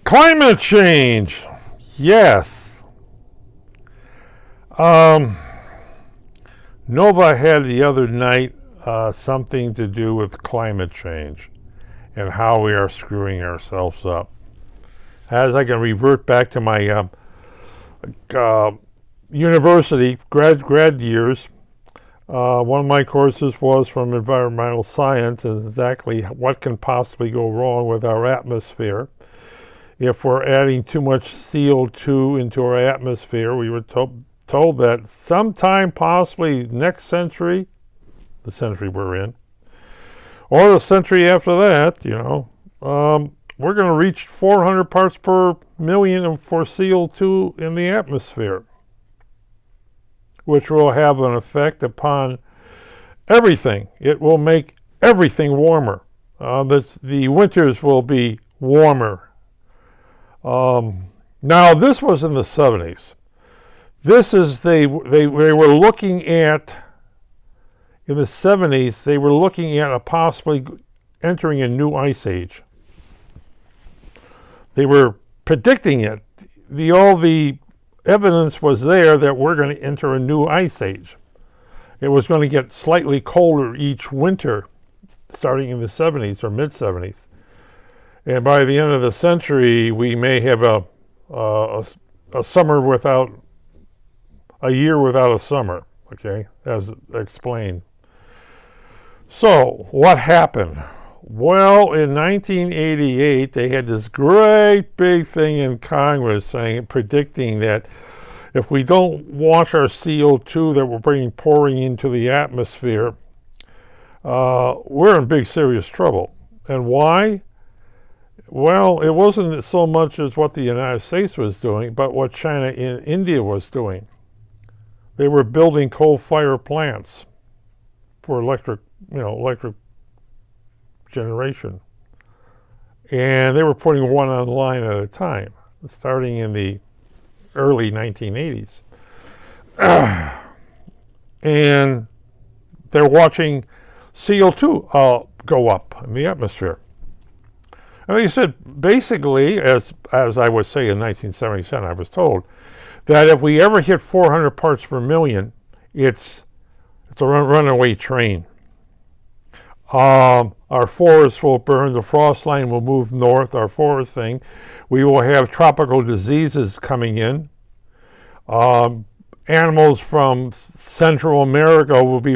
Climate change. Yes. Um, Nova had the other night something to do with climate change and how we are screwing ourselves up. As I can revert back to my uh, university grad years, one of my courses was from environmental science and exactly what can possibly go wrong with our atmosphere. If we're adding too much CO2 into our atmosphere, we were told that sometime possibly next century, the century we're in, or the century after that, we're going to reach 400 parts per million for CO2 in the atmosphere, which will have an effect upon everything. It will make everything warmer. The winters will be warmer. Now, this was in the 70s. This is, they were looking at, in the 70s, they were looking at possibly entering a new ice age. They were predicting it. All the evidence was there that we're going to enter a new ice age. It was going to get slightly colder each winter, starting in the 70s or mid-70s. And by the end of the century, we may have a summer without, a year without a summer, okay, as explained. So, what happened? Well, in 1988, they had this great big thing in Congress predicting that if we don't watch our CO2 that we're pouring into the atmosphere, we're in big serious trouble. And why? Well, it wasn't so much as what the United States was doing, but what China and India was doing. They were building coal-fired plants for electric generation. And they were putting one online at a time, starting in the early 1980s. And they're watching CO2 go up in the atmosphere. And they said, basically, as I would say in 1977, I was told, that if we ever hit 400 parts per million, it's a runaway train. Our forests will burn, the frost line will move north, our forest thing. We will have tropical diseases coming in. Animals from Central America will be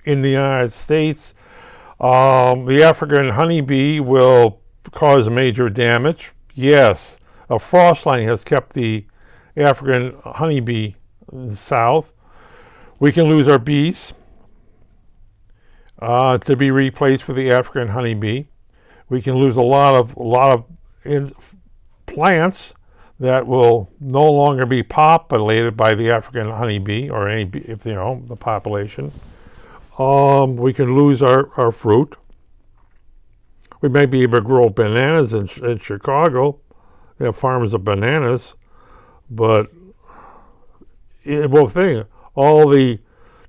in the United States. The African honeybee will cause major damage. Yes, a frost line has kept the African honeybee south. We can lose our bees to be replaced with the African honeybee. We can lose a lot of plants that will no longer be populated by the African honeybee or the population. We can lose our fruit. We may be able to grow bananas in Chicago. They have farms of bananas, but all the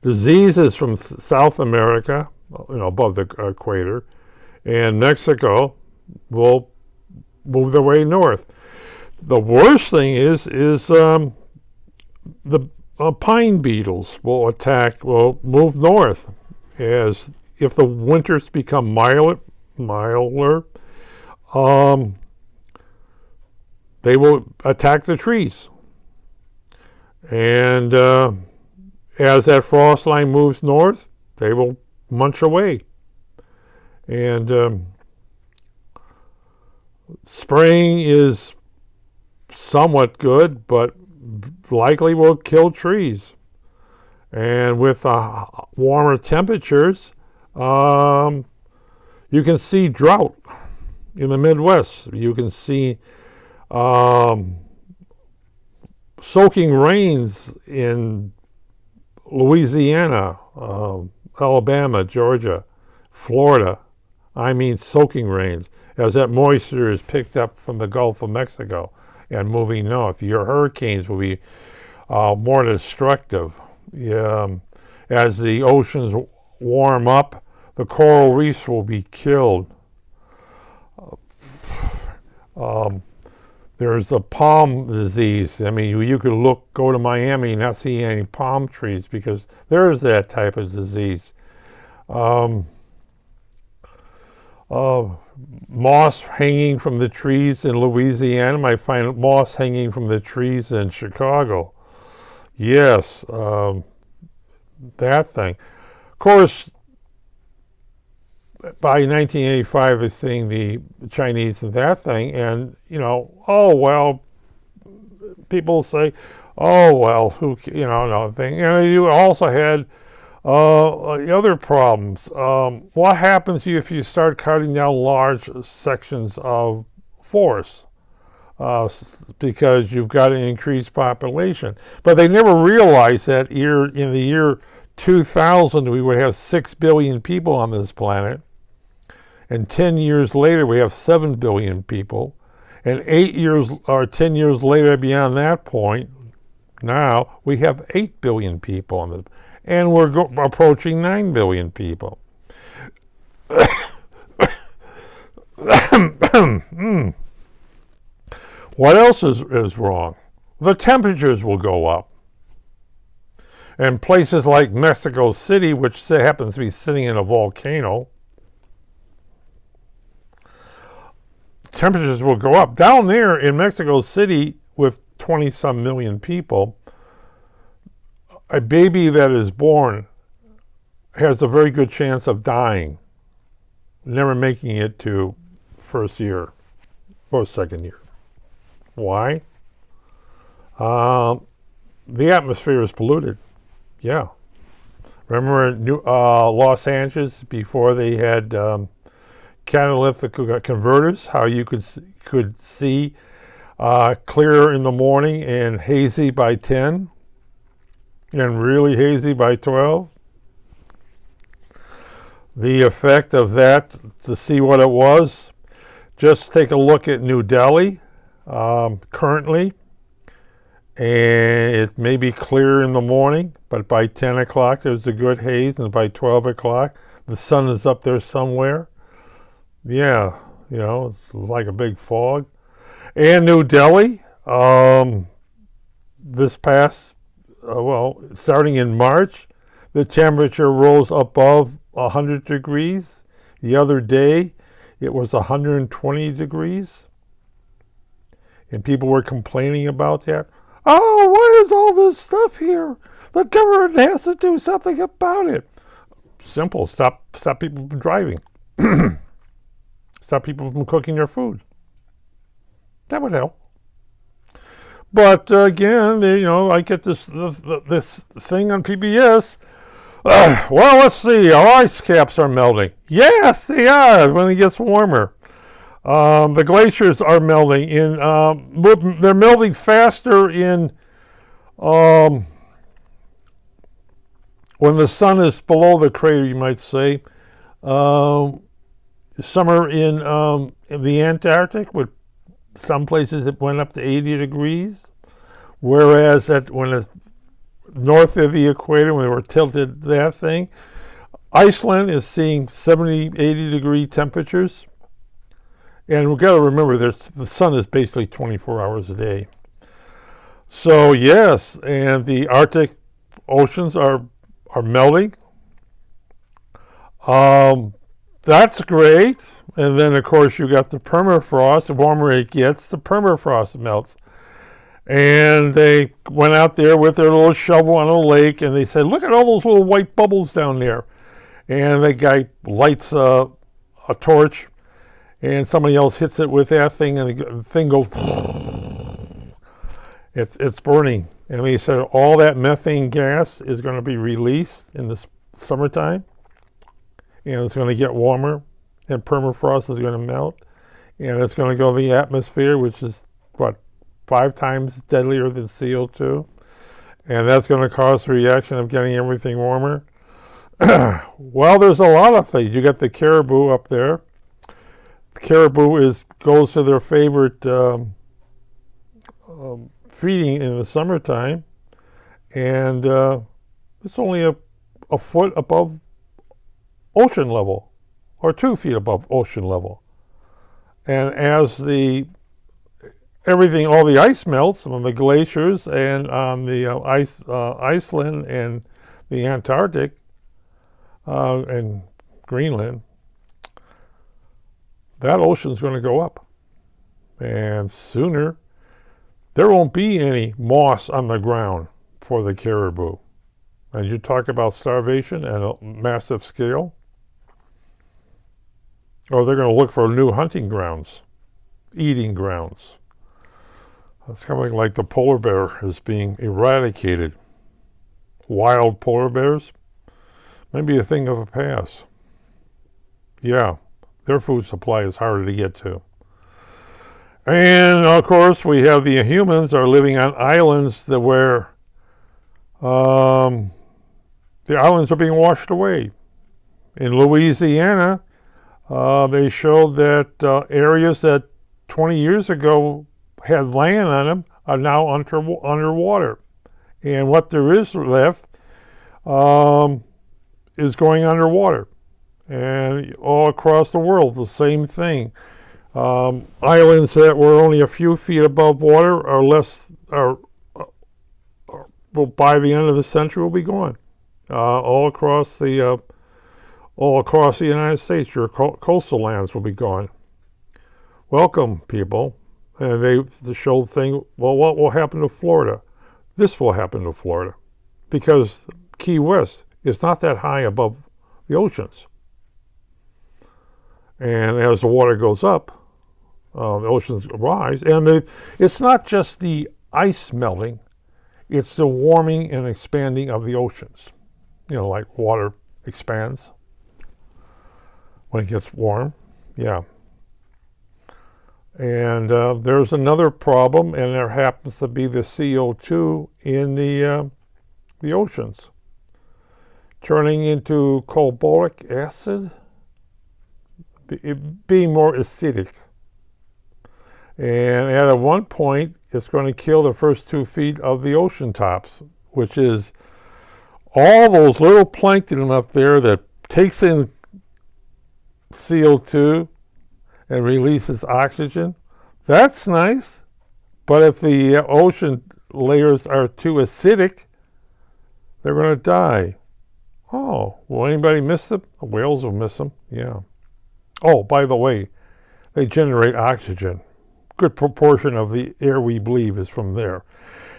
diseases from South America, above the equator, and Mexico will move their way north. The worst thing is the pine beetles will move north, as if the winters become milder, they will attack the trees. And as that frost line moves north, they will munch away. And spraying is somewhat good, but likely will kill trees. And with warmer temperatures, you can see drought in the Midwest. You can see soaking rains in Louisiana, Alabama, Georgia, Florida. I mean soaking rains, as that moisture is picked up from the Gulf of Mexico and moving north. Your hurricanes will be more destructive. As the oceans warm up, the coral reefs will be killed. There's a palm disease. I mean, you could go to Miami and not see any palm trees because there is that type of disease. Um, Moss hanging from the trees in Louisiana. I find moss hanging from the trees in Chicago. Yes, that thing. Of course, by 1985, they're seeing the Chinese and that thing, and oh well, people say, oh well, no thing. And you also had other problems. What happens if you start cutting down large sections of forest? Because you've got an increased population. But they never realized that in the year 2000, we would have 6 billion people on this planet. And 10 years later, we have 7 billion people. And 8 years or 10 years later, beyond that point, now we have 8 billion people on the and we're approaching 9 billion people. What else is wrong? The temperatures will go up. And places like Mexico City, which happens to be sitting in a volcano, temperatures will go up. Down there in Mexico City, with 20-some million people, a baby that is born has a very good chance of dying, never making it to first year or second year. Why? The atmosphere is polluted. Yeah. Remember Los Angeles before they had catalytic converters? How you could see clear in the morning and hazy by 10, and really hazy by 12. The effect of that, to see what it was, just take a look at New Delhi currently, and it may be clear in the morning, but by 10 o'clock there's a good haze, and by 12 o'clock the sun is up there somewhere. Yeah, it's like a big fog. And New Delhi, this past, starting in March, the temperature rose above 100 degrees. The other day, it was 120 degrees. And people were complaining about that. Oh, what is all this stuff here? The government has to do something about it. Simple. Stop people from driving. Stop people from cooking their food. That would help. But again, I get this thing on PBS. Well, let's see. Our ice caps are melting. Yes, they are when it gets warmer. The glaciers are melting. They're melting faster in when the sun is below the crater, you might say. Summer in the Antarctic, with some places it went up to 80 degrees, whereas when it's north of the equator, when they were tilted that thing, Iceland is seeing 70, 80 degree temperatures. And we've got to remember the sun is basically 24 hours a day. So yes, and the Arctic oceans are melting. That's great. And then, of course, you got the permafrost. The warmer it gets, the permafrost melts. And they went out there with their little shovel on a lake, and they said, look at all those little white bubbles down there. And the guy lights a torch, and somebody else hits it with that thing, and the thing goes, it's burning. And they said all that methane gas is going to be released in the summertime, and it's going to get warmer, and permafrost is going to melt, and it's going to go to the atmosphere, which is, 5 times deadlier than CO2, and that's going to cause the reaction of getting everything warmer. Well, there's a lot of things. You got the caribou up there. The caribou goes to their favorite feeding in the summertime, and it's only a foot above ocean level, or 2 feet above ocean level. And as the everything, all the ice melts on the glaciers and on the Iceland and the Antarctic and Greenland, that ocean's going to go up. And sooner, there won't be any moss on the ground for the caribou. And you talk about starvation at a massive scale, or they're going to look for new hunting grounds, eating grounds. It's kind of like the polar bear is being eradicated. Wild polar bears may be a thing of the past. Yeah, their food supply is harder to get to. And of course, we have the humans are living on islands that where the islands are being washed away. In Louisiana, they showed that areas that 20 years ago had land on them are now underwater. And what there is left is going underwater. And all across the world, the same thing. Islands that were only a few feet above water by the end of the century will be gone. All across the United States, your coastal lands will be gone. Welcome, people. And they showed the thing, well, what will happen to Florida? This will happen to Florida because Key West is not that high above the oceans. And as the water goes up, the oceans rise. And it's not just the ice melting, it's the warming and expanding of the oceans. You know, like water expands when it gets warm. Yeah. And there's another problem, and there happens to be the CO2 in the oceans, turning into carbonic acid, being more acidic. And at one point, it's going to kill the first 2 feet of the ocean tops, which is all those little plankton up there that takes in CO2 and releases oxygen. That's nice. But if the ocean layers are too acidic, they're going to die. Oh, will anybody miss them? The whales will miss them, yeah. Oh, by the way, they generate oxygen. Good proportion of the air we breathe is from there.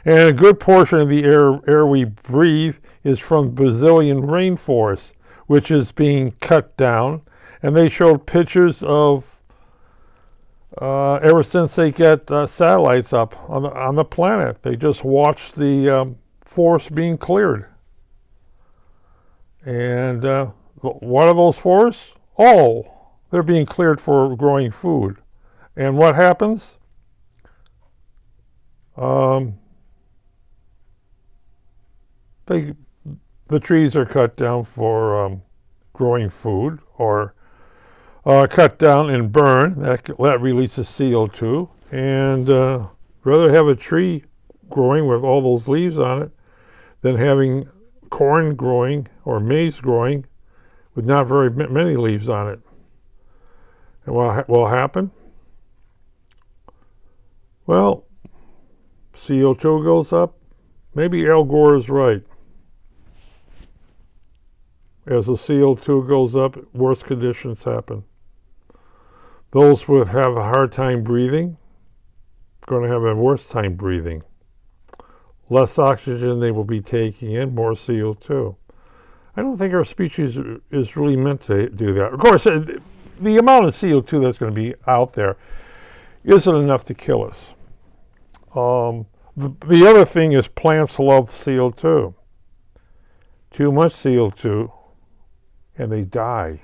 And a good portion of the air we breathe is from Brazilian rainforest, which is being cut down. And they showed pictures of, ever since they get satellites up on the planet, they just watched the forest being cleared. And what are those forests? Oh, they're being cleared for growing food. And what happens? The trees are cut down for growing food, or cut down and burned. That releases CO2. And rather have a tree growing with all those leaves on it than having corn growing or maize growing with not very many leaves on it. And what will happen? Well, CO2 goes up. Maybe Al Gore is right. As the CO2 goes up, worse conditions happen. Those who have a hard time breathing are going to have a worse time breathing. Less oxygen they will be taking in, more CO2. I don't think our species is really meant to do that. Of course, the amount of CO2 that's going to be out there isn't enough to kill us. The other thing is plants love CO2. Too much CO2, and they die.